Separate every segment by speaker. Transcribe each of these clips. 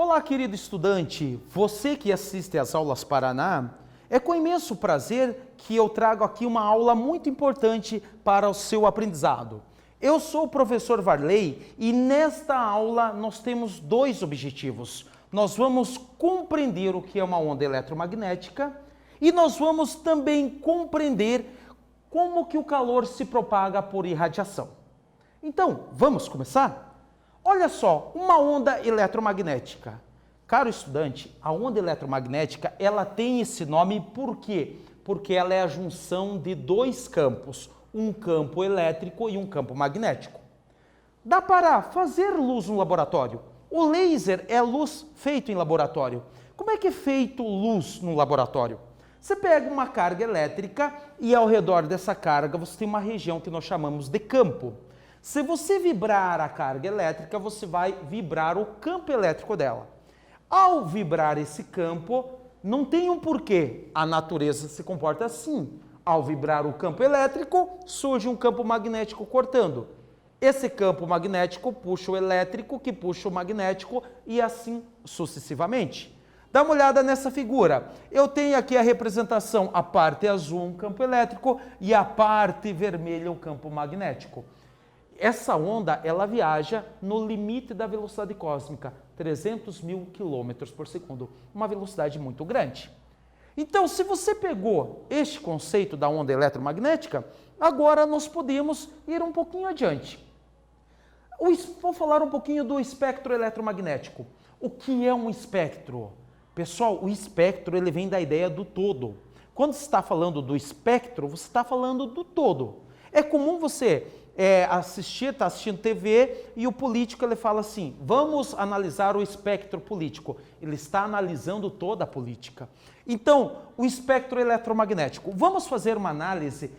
Speaker 1: Olá, querido estudante, você que assiste às aulas Paraná, é com imenso prazer que eu trago aqui uma aula muito importante para o seu aprendizado. Eu sou o professor Varley e nesta aula nós temos dois objetivos. Nós vamos compreender o que é uma onda eletromagnética e nós vamos também compreender como que o calor se propaga por irradiação. Então, vamos começar? Olha só, uma onda eletromagnética. Caro estudante, a onda eletromagnética, ela tem esse nome por quê? Porque ela é a junção de dois campos, um campo elétrico e um campo magnético. Dá para fazer luz no laboratório? O laser é luz feito em laboratório. Como é que é feito luz no laboratório? Você pega uma carga elétrica e ao redor dessa carga você tem uma região que nós chamamos de campo. Se você vibrar a carga elétrica, você vai vibrar o campo elétrico dela. Ao vibrar esse campo, não tem um porquê. A natureza se comporta assim. Ao vibrar o campo elétrico, surge um campo magnético cortando. Esse campo magnético puxa o elétrico, que puxa o magnético e assim sucessivamente. Dá uma olhada nessa figura. Eu tenho aqui a representação, a parte azul, um campo elétrico, e a parte vermelha, um campo magnético. Essa onda, ela viaja no limite da velocidade cósmica, 300 mil quilômetros por segundo, uma velocidade muito grande. Então, se você pegou este conceito da onda eletromagnética, agora nós podemos ir um pouquinho adiante. Vou falar um pouquinho do espectro eletromagnético. O que é um espectro? Pessoal, o espectro ele vem da ideia do todo. Quando você está falando do espectro, você está falando do todo. É comum você está assistindo TV e o político ele fala assim, vamos analisar o espectro político. Ele está analisando toda a política. Então, o espectro eletromagnético. Vamos fazer uma análise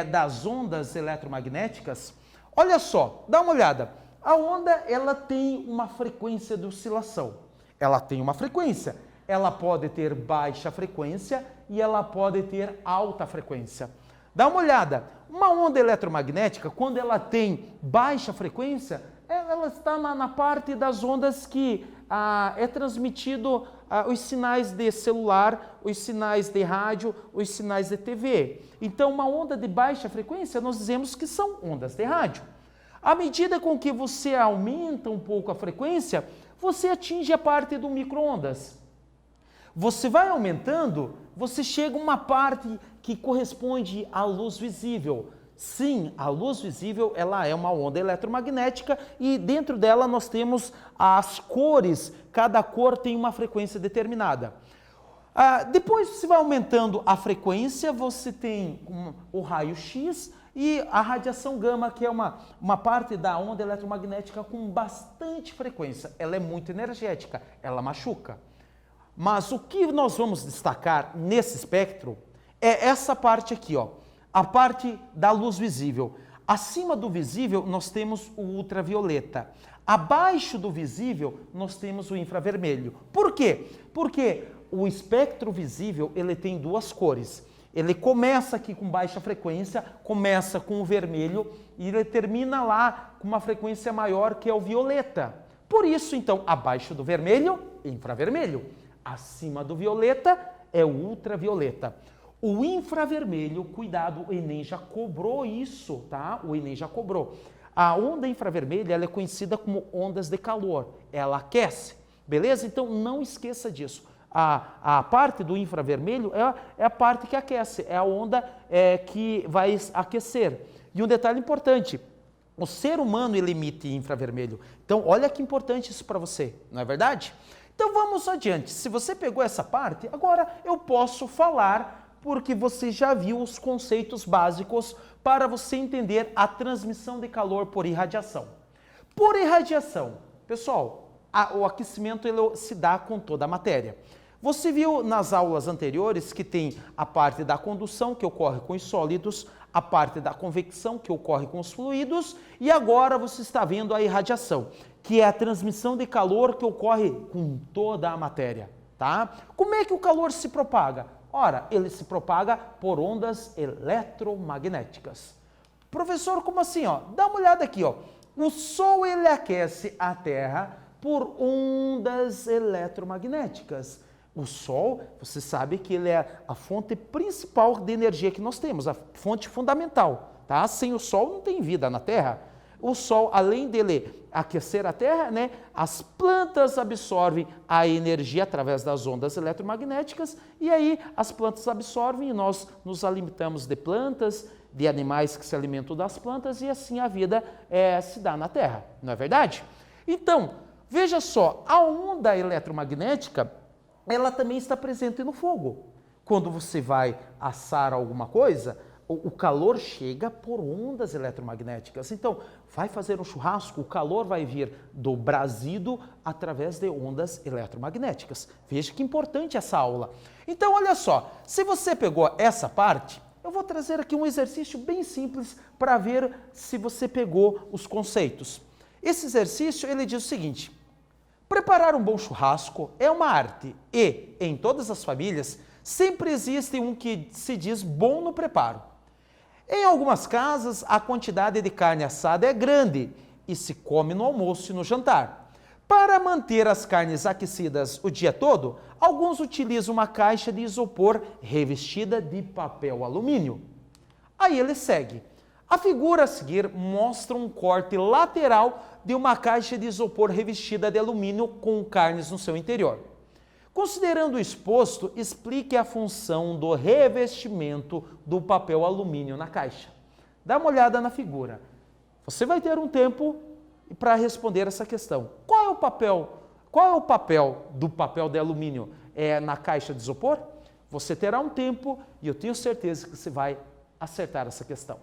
Speaker 1: das ondas eletromagnéticas? Olha só, dá uma olhada. A onda ela tem uma frequência de oscilação. Ela tem uma frequência. Ela pode ter baixa frequência e ela pode ter alta frequência. Dá uma olhada, uma onda eletromagnética, quando ela tem baixa frequência, ela está na parte das ondas que é transmitido os sinais de celular, os sinais de rádio, os sinais de TV. Então, uma onda de baixa frequência, nós dizemos que são ondas de rádio. À medida com que você aumenta um pouco a frequência, você atinge a parte do micro-ondas. Você vai aumentando, você chega a uma parte que corresponde à luz visível. Sim, a luz visível ela é uma onda eletromagnética e dentro dela nós temos as cores, cada cor tem uma frequência determinada. Depois você vai aumentando a frequência, você tem o raio-x e a radiação gama, que é uma parte da onda eletromagnética com bastante frequência. Ela é muito energética, ela machuca. Mas o que nós vamos destacar nesse espectro é essa parte aqui, ó, a parte da luz visível. Acima do visível, nós temos o ultravioleta. Abaixo do visível, nós temos o infravermelho. Por quê? Porque o espectro visível ele tem duas cores. Ele começa aqui com baixa frequência, começa com o vermelho e ele termina lá com uma frequência maior que é o violeta. Por isso, então, abaixo do vermelho, infravermelho. Acima do violeta é o ultravioleta. O infravermelho, cuidado, o Enem já cobrou isso, tá? O Enem já cobrou. A onda infravermelha ela é conhecida como ondas de calor. Ela aquece, beleza? Então não esqueça disso. A parte do infravermelho é a parte que aquece, é a onda que vai aquecer. E um detalhe importante, o ser humano ele emite infravermelho. Então olha que importante isso para você, não é verdade? Então vamos adiante. Se você pegou essa parte, agora eu posso falar porque você já viu os conceitos básicos para você entender a transmissão de calor por irradiação. Por irradiação, pessoal, o aquecimento ele se dá com toda a matéria. Você viu nas aulas anteriores que tem a parte da condução que ocorre com os sólidos, a parte da convecção que ocorre com os fluidos e agora você está vendo a irradiação, que é a transmissão de calor que ocorre com toda a matéria, tá? Como é que o calor se propaga? Ora, ele se propaga por ondas eletromagnéticas. Professor, como assim? Ó? Dá uma olhada aqui, ó. O Sol ele aquece a Terra por ondas eletromagnéticas. O Sol, você sabe que ele é a fonte principal de energia que nós temos, a fonte fundamental, tá? Sem o Sol não tem vida na Terra. O Sol, além dele aquecer a Terra, né, as plantas absorvem a energia através das ondas eletromagnéticas e aí as plantas absorvem e nós nos alimentamos de plantas, de animais que se alimentam das plantas e assim a vida se dá na Terra, não é verdade? Então, veja só, a onda eletromagnética, ela também está presente no fogo. Quando você vai assar alguma coisa, o calor chega por ondas eletromagnéticas. Então, vai fazer um churrasco, o calor vai vir do brasido através de ondas eletromagnéticas. Veja que importante essa aula. Então, olha só, se você pegou essa parte, eu vou trazer aqui um exercício bem simples para ver se você pegou os conceitos. Esse exercício, ele diz o seguinte: preparar um bom churrasco é uma arte e, em todas as famílias, sempre existe um que se diz bom no preparo. Em algumas casas, a quantidade de carne assada é grande e se come no almoço e no jantar. Para manter as carnes aquecidas o dia todo, alguns utilizam uma caixa de isopor revestida de papel alumínio. Aí ele segue. A figura a seguir mostra um corte lateral de uma caixa de isopor revestida de alumínio com carnes no seu interior. Considerando o exposto, explique a função do revestimento do papel alumínio na caixa. Dá uma olhada na figura. Você vai ter um tempo para responder essa questão. Qual é o papel do papel de alumínio na caixa de isopor? Você terá um tempo e eu tenho certeza que você vai acertar essa questão.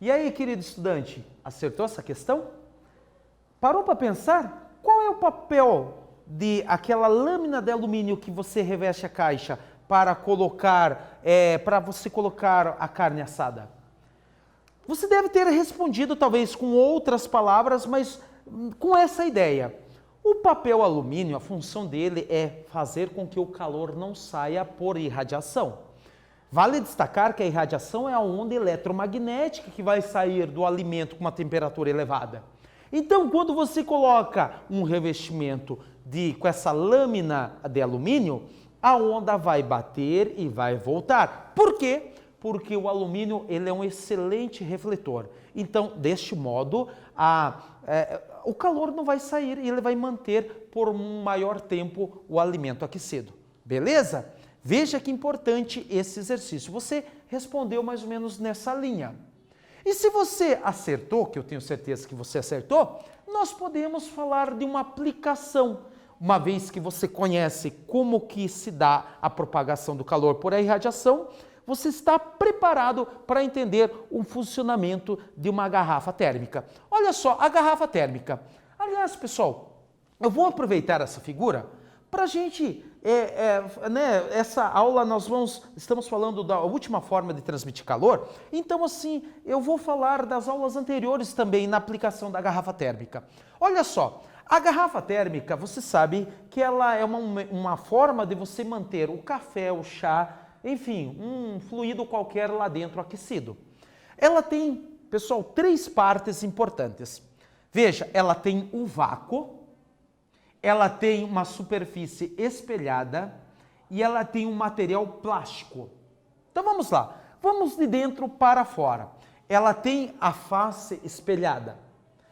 Speaker 1: E aí, querido estudante, acertou essa questão? Parou para pensar? Qual é o papel de aquela lâmina de alumínio que você reveste a caixa para você colocar a carne assada? Você deve ter respondido talvez com outras palavras, mas com essa ideia. O papel alumínio, a função dele é fazer com que o calor não saia por irradiação. Vale destacar que a irradiação é a onda eletromagnética que vai sair do alimento com uma temperatura elevada. Então, quando você coloca um revestimento com essa lâmina de alumínio, a onda vai bater e vai voltar. Por quê? Porque o alumínio ele é um excelente refletor. Então, deste modo, o calor não vai sair e ele vai manter por um maior tempo o alimento aquecido. Beleza? Veja que importante esse exercício. Você respondeu mais ou menos nessa linha. E se você acertou, que eu tenho certeza que você acertou, nós podemos falar de uma aplicação. Uma vez que você conhece como que se dá a propagação do calor por irradiação, você está preparado para entender o funcionamento de uma garrafa térmica. Olha só, a garrafa térmica. Aliás, pessoal, eu vou aproveitar essa figura para a gente, essa aula estamos falando da última forma de transmitir calor, então assim, eu vou falar das aulas anteriores também na aplicação da garrafa térmica. Olha só, a garrafa térmica, você sabe que ela é uma forma de você manter o café, o chá, enfim, um fluido qualquer lá dentro aquecido. Ela tem, pessoal, 3 partes importantes. Veja, ela tem o vácuo, ela tem uma superfície espelhada e ela tem um material plástico. Então vamos lá, vamos de dentro para fora. Ela tem a face espelhada,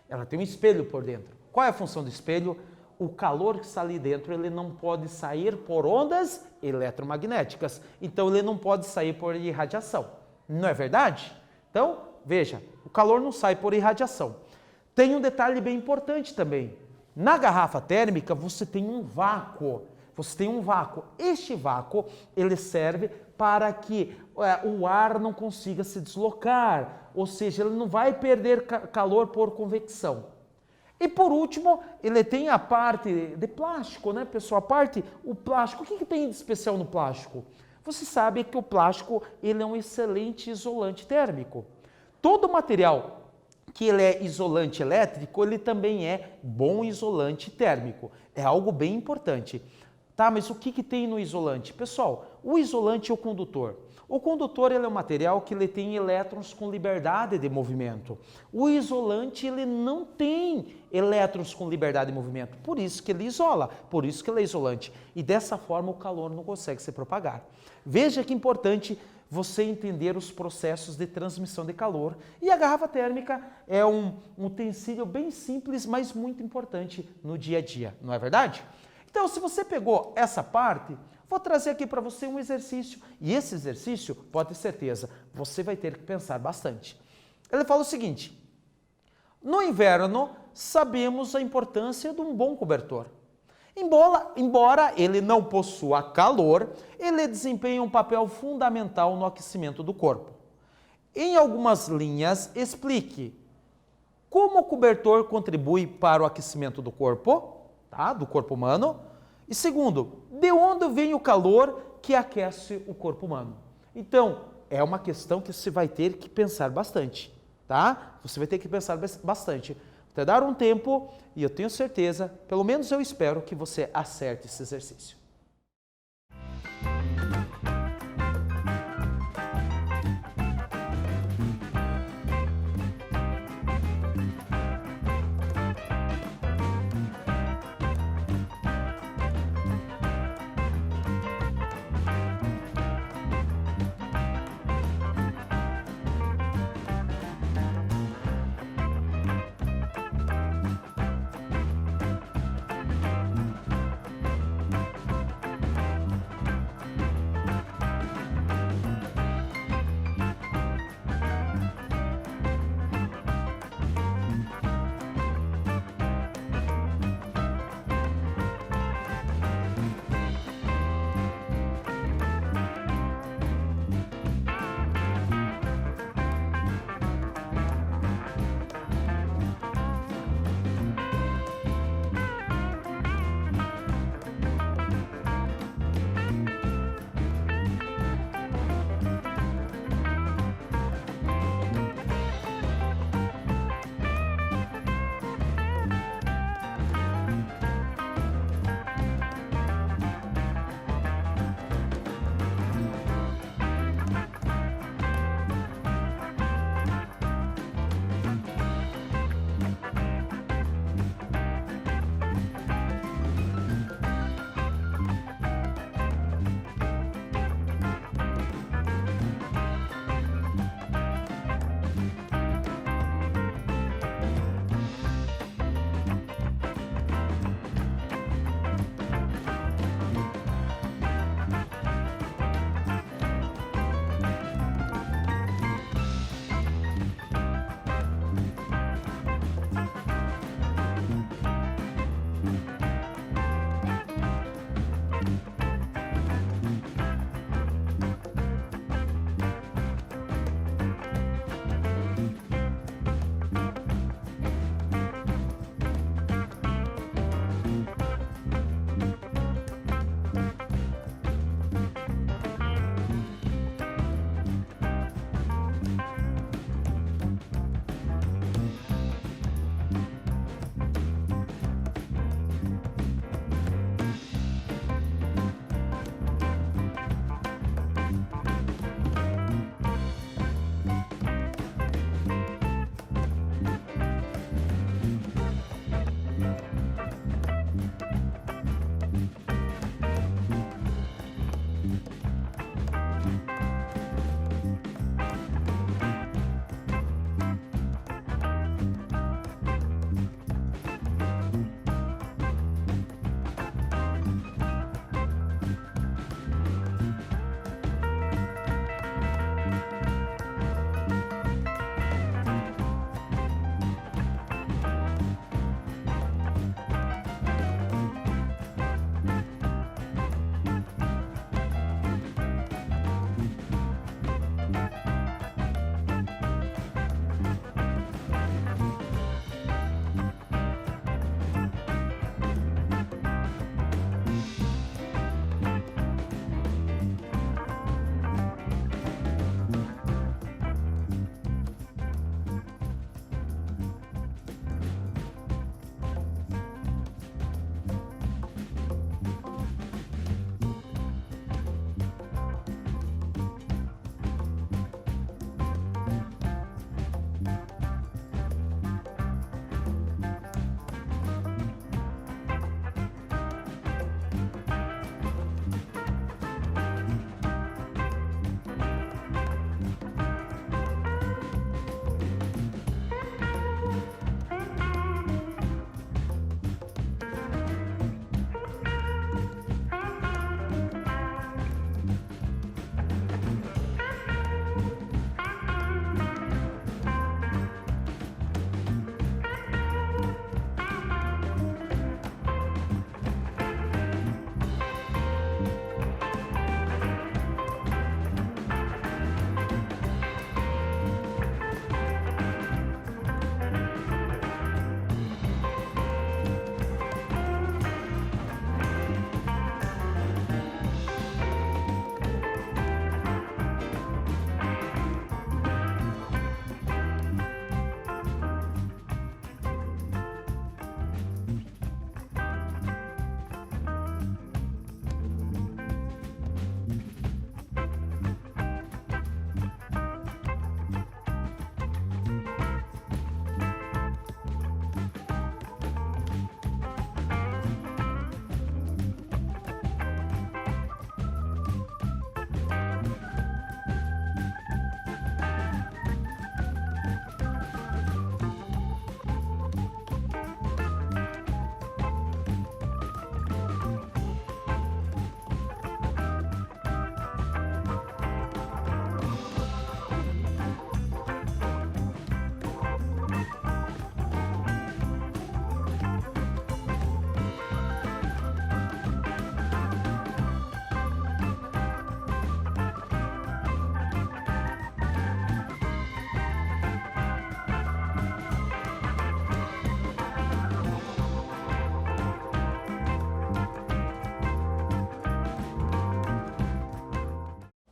Speaker 1: ela tem um espelho por dentro. Qual é a função do espelho? O calor que está ali dentro, ele não pode sair por ondas eletromagnéticas. Então, ele não pode sair por irradiação. Não é verdade? Então, veja, o calor não sai por irradiação. Tem um detalhe bem importante também. Na garrafa térmica, você tem um vácuo. Este vácuo, ele serve para que o ar não consiga se deslocar. Ou seja, ele não vai perder calor por convecção. E por último, ele tem a parte de plástico, né, pessoal? O plástico, o que tem de especial no plástico? Você sabe que o plástico ele é um excelente isolante térmico. Todo material que ele é isolante elétrico, ele também é bom isolante térmico. É algo bem importante. Tá, mas o que tem no isolante? Pessoal, o isolante é o condutor. O condutor ele é um material que ele tem elétrons com liberdade de movimento. O isolante ele não tem elétrons com liberdade de movimento, por isso que ele isola, por isso que ele é isolante. E dessa forma o calor não consegue se propagar. Veja que importante você entender os processos de transmissão de calor. E a garrafa térmica é um utensílio bem simples, mas muito importante no dia a dia, não é verdade? Então, se você pegou essa parte, vou trazer aqui para você um exercício. E esse exercício, pode ter certeza, você vai ter que pensar bastante. Ele fala o seguinte: no inverno, sabemos a importância de um bom cobertor. Embora ele não possua calor, ele desempenha um papel fundamental no aquecimento do corpo. Em algumas linhas, explique como o cobertor contribui para o aquecimento do corpo, tá? Do corpo humano. E segundo, de onde vem o calor que aquece o corpo humano? Então, é uma questão que você vai ter que pensar bastante, tá? Você vai ter que pensar bastante. Vou te dar um tempo e eu tenho certeza, pelo menos eu espero, que você acerte esse exercício.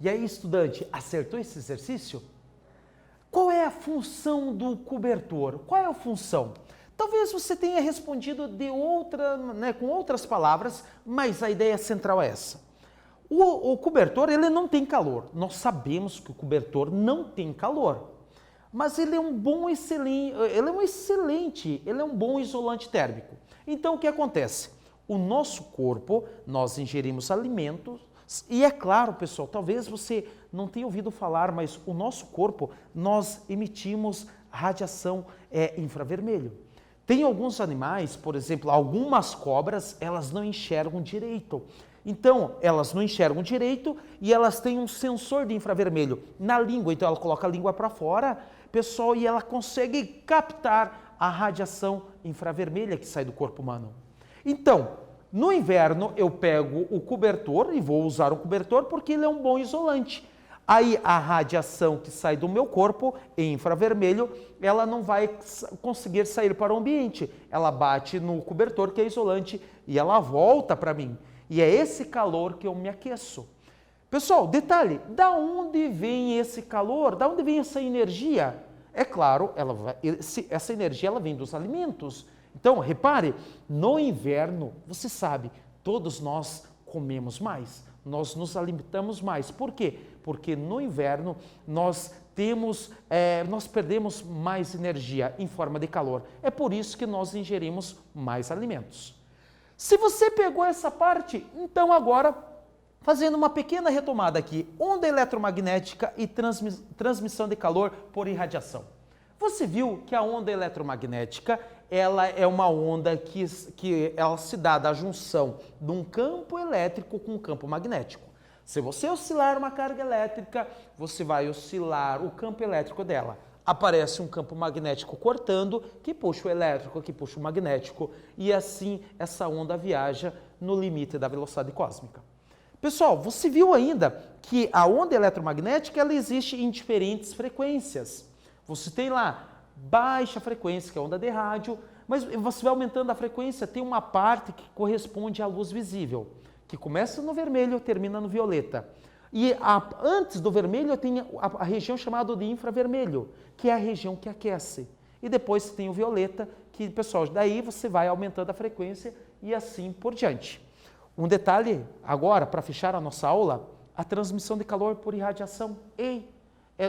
Speaker 1: E aí, estudante, acertou esse exercício? Qual é a função do cobertor? Qual é a função? Talvez você tenha respondido com outras palavras, mas a ideia central é essa. O cobertor, ele não tem calor. Nós sabemos que o cobertor não tem calor, mas ele é um bom isolante térmico. Então, o que acontece? O nosso corpo, nós ingerimos alimentos, e é claro, pessoal, talvez você não tenha ouvido falar, mas o nosso corpo, nós emitimos radiação infravermelho. Tem alguns animais, por exemplo, algumas cobras, elas não enxergam direito. Então, elas não enxergam direito e elas têm um sensor de infravermelho na língua. Então, ela coloca a língua para fora, pessoal, e ela consegue captar a radiação infravermelha que sai do corpo humano. Então, no inverno, eu pego o cobertor e vou usar o cobertor porque ele é um bom isolante. Aí a radiação que sai do meu corpo em infravermelho, ela não vai conseguir sair para o ambiente. Ela bate no cobertor que é isolante e ela volta para mim. E é esse calor que eu me aqueço. Pessoal, detalhe, da onde vem esse calor? Da onde vem essa energia? É claro, essa energia ela vem dos alimentos. Então, repare, no inverno, você sabe, todos nós comemos mais, nós nos alimentamos mais. Por quê? Porque no inverno nós perdemos mais energia em forma de calor. É por isso que nós ingerimos mais alimentos. Se você pegou essa parte, então agora, fazendo uma pequena retomada aqui, onda eletromagnética e transmissão de calor por irradiação. Você viu que a onda eletromagnética, ela é uma onda que ela se dá da junção de um campo elétrico com um campo magnético. Se você oscilar uma carga elétrica, você vai oscilar o campo elétrico dela. Aparece um campo magnético cortando, que puxa o elétrico, que puxa o magnético, e assim essa onda viaja no limite da velocidade cósmica. Pessoal, você viu ainda que a onda eletromagnética ela existe em diferentes frequências. Você tem lá baixa frequência, que é a onda de rádio, mas você vai aumentando a frequência, tem uma parte que corresponde à luz visível, que começa no vermelho e termina no violeta. E antes do vermelho tem a região chamada de infravermelho, que é a região que aquece. E depois tem o violeta, que, pessoal, daí você vai aumentando a frequência e assim por diante. Um detalhe agora, para fechar a nossa aula, a transmissão de calor por irradiação.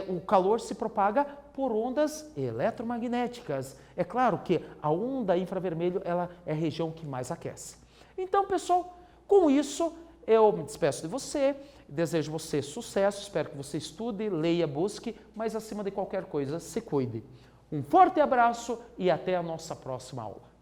Speaker 1: O calor se propaga por ondas eletromagnéticas. É claro que a onda infravermelho ela é a região que mais aquece. Então, pessoal, com isso eu me despeço de você, desejo você sucesso, espero que você estude, leia, busque, mas acima de qualquer coisa, se cuide. Um forte abraço e até a nossa próxima aula.